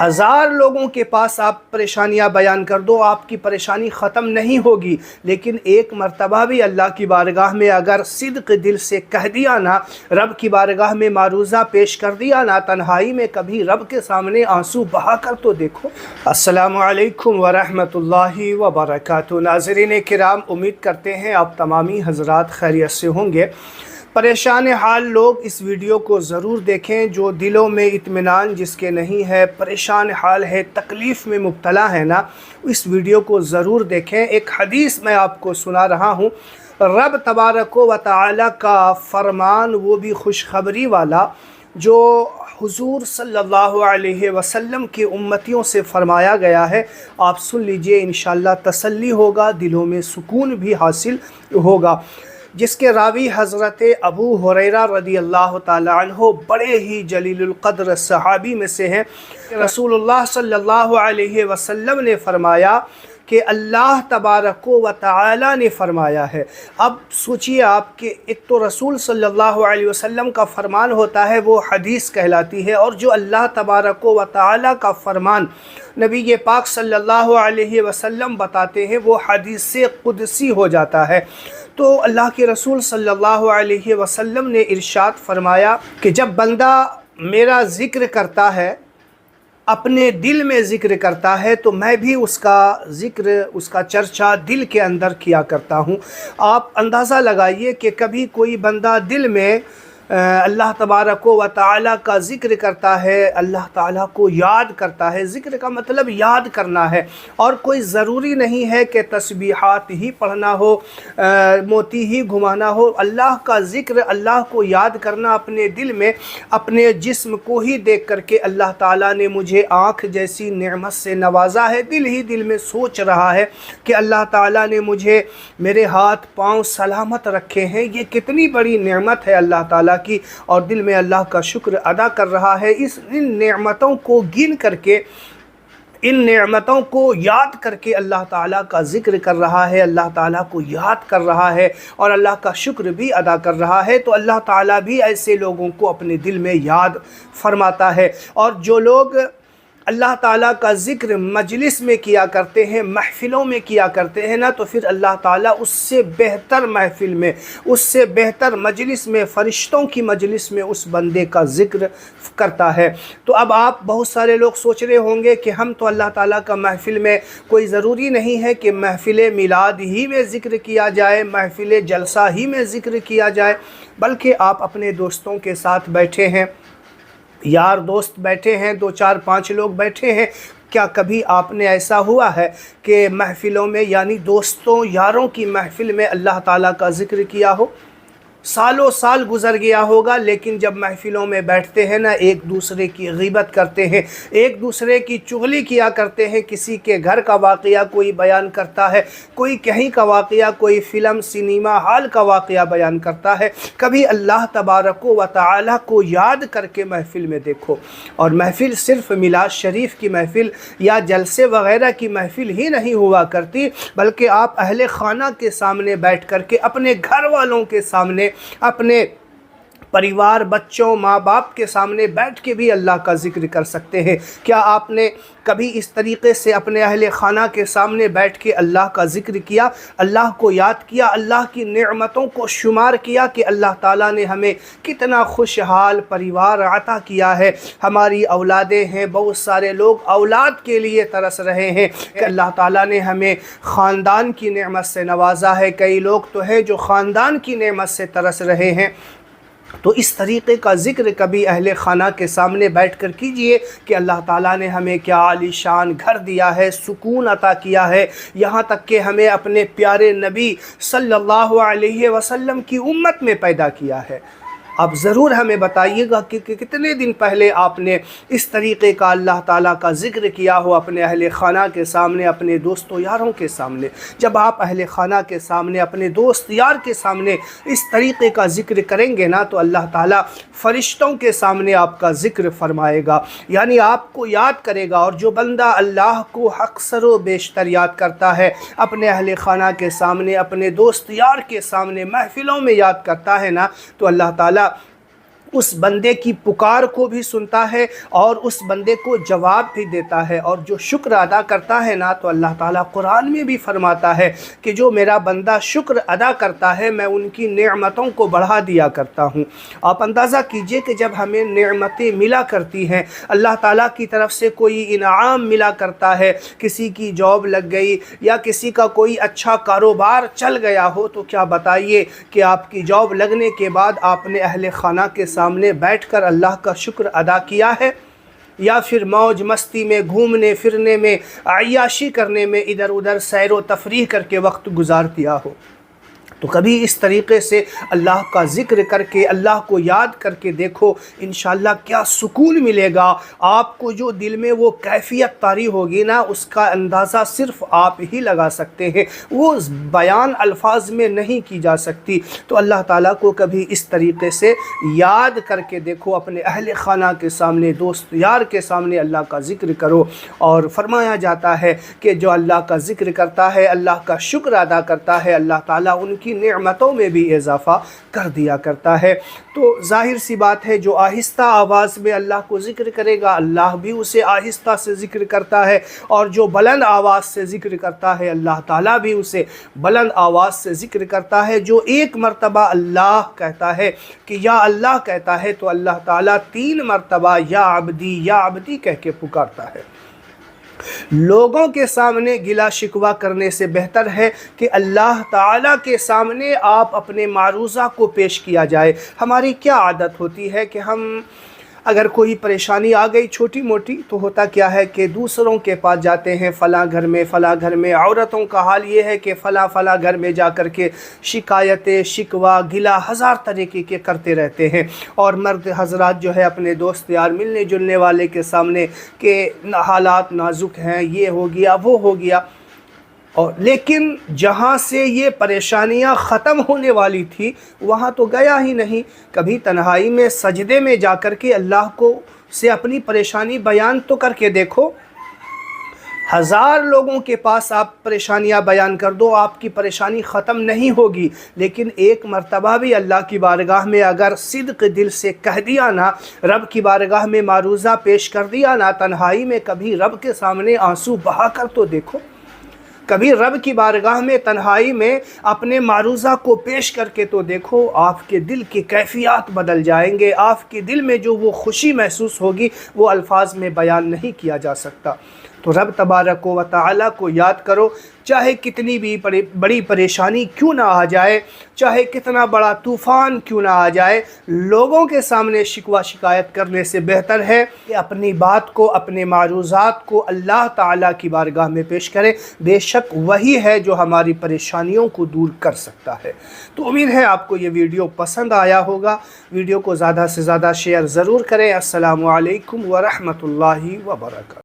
ہزار لوگوں کے پاس آپ پریشانیاں بیان کر دو، آپ کی پریشانی ختم نہیں ہوگی، لیکن ایک مرتبہ بھی اللہ کی بارگاہ میں اگر صدق دل سے کہہ دیا نا، رب کی بارگاہ میں معروضہ پیش کر دیا نا، تنہائی میں کبھی رب کے سامنے آنسو بہا کر تو دیکھو۔ السلام علیکم ورحمۃ اللہ وبرکاتہ۔ ناظرین کرام، امید کرتے ہیں آپ تمامی حضرات خیریت سے ہوں گے۔ پریشان حال لوگ اس ویڈیو کو ضرور دیکھیں، جو دلوں میں اطمینان جس کے نہیں ہے، پریشان حال ہے، تکلیف میں مبتلا ہے نا، اس ویڈیو کو ضرور دیکھیں۔ ایک حدیث میں آپ کو سنا رہا ہوں، رب تبارک و تعالی کا فرمان، وہ بھی خوشخبری والا، جو حضور صلی اللہ علیہ وسلم کی امتیوں سے فرمایا گیا ہے، آپ سن لیجئے، انشاءاللہ تسلی ہوگا، دلوں میں سکون بھی حاصل ہوگا۔ جس کے راوی حضرت ابو ہریرہ رضی اللہ تعالی عنہ، بڑے ہی جلیل القدر صحابی میں سے ہیں۔ رسول اللہ صلی اللہ علیہ وسلم نے فرمایا کہ اللہ تبارک و تعالی نے فرمایا ہے۔ اب سوچئے آپ کہ ایک تو رسول صلی اللہ علیہ وسلم کا فرمان ہوتا ہے، وہ حدیث کہلاتی ہے، اور جو اللہ تبارک و تعالی کا فرمان نبی پاک صلی اللہ علیہ وسلم بتاتے ہیں، وہ حدیث قدسی ہو جاتا ہے۔ تو اللہ کے رسول صلی اللہ علیہ وسلم نے ارشاد فرمایا کہ جب بندہ میرا ذکر کرتا ہے، اپنے دل میں ذکر کرتا ہے، تو میں بھی اس کا ذکر، اس کا چرچا دل کے اندر کیا کرتا ہوں۔ آپ اندازہ لگائیے کہ کبھی کوئی بندہ دل میں اللہ تبارک و تعالی کا ذکر کرتا ہے، اللہ تعالیٰ کو یاد کرتا ہے۔ ذکر کا مطلب یاد کرنا ہے، اور کوئی ضروری نہیں ہے کہ تسبیحات ہی پڑھنا ہو، موتی ہی گھمانا ہو۔ اللہ کا ذکر، اللہ کو یاد کرنا اپنے دل میں، اپنے جسم کو ہی دیکھ کر کے اللہ تعالیٰ نے مجھے آنکھ جیسی نعمت سے نوازا ہے، دل ہی دل میں سوچ رہا ہے کہ اللہ تعالیٰ نے مجھے میرے ہاتھ پاؤں سلامت رکھے ہیں، یہ کتنی بڑی نعمت ہے اللہ تعالیٰ کی، اور دل میں اللہ کا شکر ادا کر رہا ہے۔ ان نعمتوں کو گن کر کے، ان نعمتوں کو یاد کر کے اللہ تعالیٰ کا ذکر کر رہا ہے، اللہ تعالیٰ کو یاد کر رہا ہے، اور اللہ کا شکر بھی ادا کر رہا ہے، تو اللہ تعالیٰ بھی ایسے لوگوں کو اپنے دل میں یاد فرماتا ہے۔ اور جو لوگ اللہ تعالیٰ کا ذکر مجلس میں کیا کرتے ہیں، محفلوں میں کیا کرتے ہیں نا، تو پھر اللہ تعالیٰ اس سے بہتر محفل میں، اس سے بہتر مجلس میں، فرشتوں کی مجلس میں اس بندے کا ذکر کرتا ہے۔ تو اب آپ بہت سارے لوگ سوچ رہے ہوں گے کہ ہم تو اللہ تعالیٰ کا محفل میں، کوئی ضروری نہیں ہے کہ محفل میلاد ہی میں ذکر کیا جائے، محفل جلسہ ہی میں ذکر کیا جائے، بلکہ آپ اپنے دوستوں کے ساتھ بیٹھے ہیں، یار دوست بیٹھے ہیں، 2 4 5 لوگ بیٹھے ہیں، کیا کبھی آپ نے ایسا ہوا ہے کہ محفلوں میں، یعنی دوستوں یاروں کی محفل میں اللہ تعالیٰ کا ذکر کیا ہو؟ سالوں سال گزر گیا ہوگا، لیکن جب محفلوں میں بیٹھتے ہیں نا، ایک دوسرے کی غیبت کرتے ہیں، ایک دوسرے کی چغلی کیا کرتے ہیں، کسی کے گھر کا واقعہ کوئی بیان کرتا ہے، کوئی کہیں کا واقعہ، کوئی فلم سینما ہال کا واقعہ بیان کرتا ہے۔ کبھی اللہ تبارک و تعالی کو یاد کر کے محفل میں دیکھو، اور محفل صرف میلاد شریف کی محفل یا جلسے وغیرہ کی محفل ہی نہیں ہوا کرتی، بلکہ آپ اہل خانہ کے سامنے بیٹھ کر کے، اپنے گھر والوں کے سامنے، اپنے پریوار، بچوں، ماں باپ کے سامنے بیٹھ کے بھی اللہ کا ذکر کر سکتے ہیں۔ کیا آپ نے کبھی اس طریقے سے اپنے اہل خانہ کے سامنے بیٹھ کے اللہ کا ذکر کیا، اللہ کو یاد کیا، اللہ کی نعمتوں کو شمار کیا کہ اللہ تعالیٰ نے ہمیں کتنا خوشحال پریوار عطا کیا ہے، ہماری اولادیں ہیں، بہت سارے لوگ اولاد کے لیے ترس رہے ہیں کہ اللہ تعالیٰ نے ہمیں خاندان کی نعمت سے نوازا ہے، کئی لوگ تو ہیں جو خاندان کی نعمت سے ترس رہے ہیں۔ تو اس طریقے کا ذکر کبھی اہل خانہ کے سامنے بیٹھ کر کیجئے کہ اللہ تعالیٰ نے ہمیں کیا عالی شان گھر دیا ہے، سکون عطا کیا ہے، یہاں تک کہ ہمیں اپنے پیارے نبی صلی اللہ علیہ وسلم کی امت میں پیدا کیا ہے۔ اب ضرور ہمیں بتائیے گا کہ کتنے دن پہلے آپ نے اس طریقے کا اللہ تعالیٰ کا ذکر کیا ہو اپنے اہل خانہ کے سامنے، اپنے دوستوں یاروں کے سامنے۔ جب آپ اہل خانہ کے سامنے، اپنے دوست یار کے سامنے اس طریقے کا ذکر کریں گے نا، تو اللہ تعالیٰ فرشتوں کے سامنے آپ کا ذکر فرمائے گا، یعنی آپ کو یاد کرے گا۔ اور جو بندہ اللہ کو اکثر و بیشتر یاد کرتا ہے، اپنے اہل خانہ کے سامنے، اپنے دوست یار کے سامنے، محفلوں میں یاد کرتا ہے نا، تو اللہ تعالیٰ اس بندے کی پکار کو بھی سنتا ہے اور اس بندے کو جواب بھی دیتا ہے۔ اور جو شکر ادا کرتا ہے نا، تو اللہ تعالیٰ قرآن میں بھی فرماتا ہے کہ جو میرا بندہ شکر ادا کرتا ہے میں ان کی نعمتوں کو بڑھا دیا کرتا ہوں۔ آپ اندازہ کیجئے کہ جب ہمیں نعمتیں ملا کرتی ہیں، اللہ تعالیٰ کی طرف سے کوئی انعام ملا کرتا ہے، کسی کی جاب لگ گئی یا کسی کا کوئی اچھا کاروبار چل گیا ہو، تو کیا بتائیے کہ آپ کی جاب لگنے کے بعد آپ نے اہل خانہ کے سامنے بیٹھ کر اللہ کا شکر ادا کیا ہے، یا پھر موج مستی میں، گھومنے پھرنے میں، عیاشی کرنے میں ادھر ادھر سیر و تفریح کر کے وقت گزار دیا ہو؟ تو کبھی اس طریقے سے اللہ کا ذکر کر کے، اللہ کو یاد کر کے دیکھو، انشاءاللہ کیا سکون ملے گا آپ کو۔ جو دل میں وہ کیفیت طاری ہوگی نا، اس کا اندازہ صرف آپ ہی لگا سکتے ہیں، وہ بیان الفاظ میں نہیں کی جا سکتی۔ تو اللہ تعالیٰ کو کبھی اس طریقے سے یاد کر کے دیکھو، اپنے اہل خانہ کے سامنے، دوست یار کے سامنے اللہ کا ذکر کرو۔ اور فرمایا جاتا ہے کہ جو اللہ کا ذکر کرتا ہے، اللہ کا شکر ادا کرتا ہے، اللہ تعالیٰ ان کی نعمتوں میں بھی اضافہ کر دیا کرتا ہے۔ تو ظاہر سی بات ہے، جو آہستہ آواز میں اللہ کو ذکر کرے گا، اللہ بھی اسے آہستہ سے ذکر کرتا ہے، اور جو بلند آواز سے ذکر کرتا ہے، اللہ تعالیٰ بھی اسے بلند آواز سے ذکر کرتا ہے۔ جو ایک مرتبہ اللہ کہتا ہے کہ یا اللہ کہتا ہے، تو اللہ تعالیٰ 3 مرتبہ یا عبدی کہہ کے پکارتا ہے۔ لوگوں کے سامنے گلا شکوہ کرنے سے بہتر ہے کہ اللہ تعالیٰ کے سامنے آپ اپنے معروضہ کو پیش کیا جائے۔ ہماری کیا عادت ہوتی ہے کہ ہم اگر کوئی پریشانی آ گئی چھوٹی موٹی، تو ہوتا کیا ہے کہ دوسروں کے پاس جاتے ہیں، فلاں گھر میں عورتوں کا حال یہ ہے کہ فلاں گھر میں جا کر کے شکایتیں، شکوہ، گلا ہزار طریقے کے کرتے رہتے ہیں۔ اور مرد حضرات جو ہے اپنے دوست یار، ملنے جلنے والے کے سامنے کہ حالات نازک ہیں، یہ ہو گیا وہ ہو گیا، اور لیکن جہاں سے یہ پریشانیاں ختم ہونے والی تھی وہاں تو گیا ہی نہیں۔ کبھی تنہائی میں سجدے میں جا کر کے اللہ کو سے اپنی پریشانی بیان تو کر کے دیکھو۔ 1000 لوگوں کے پاس آپ پریشانیاں بیان کر دو، آپ کی پریشانی ختم نہیں ہوگی، لیکن ایک مرتبہ بھی اللہ کی بارگاہ میں اگر صدق دل سے کہہ دیا نا، رب کی بارگاہ میں معروضہ پیش کر دیا نا، تنہائی میں کبھی رب کے سامنے آنسو بہا کر تو دیکھو، کبھی رب کی بارگاہ میں تنہائی میں اپنے معروضہ کو پیش کر کے تو دیکھو، آپ کے دل کی کیفیات بدل جائیں گے، آپ کے دل میں جو وہ خوشی محسوس ہوگی وہ الفاظ میں بیان نہیں کیا جا سکتا۔ تو رب تبارک و تعالیٰ کو یاد کرو، چاہے کتنی بھی بڑی پریشانی کیوں نہ آ جائے، چاہے کتنا بڑا طوفان کیوں نہ آ جائے، لوگوں کے سامنے شکوہ شکایت کرنے سے بہتر ہے کہ اپنی بات کو، اپنے معروضات کو اللہ تعالیٰ کی بارگاہ میں پیش کریں۔ بے شک وہی ہے جو ہماری پریشانیوں کو دور کر سکتا ہے۔ تو امید ہے آپ کو یہ ویڈیو پسند آیا ہوگا، ویڈیو کو زیادہ سے زیادہ شیئر ضرور کریں۔ السلام علیکم ورحمۃ اللہ وبرکاتہ۔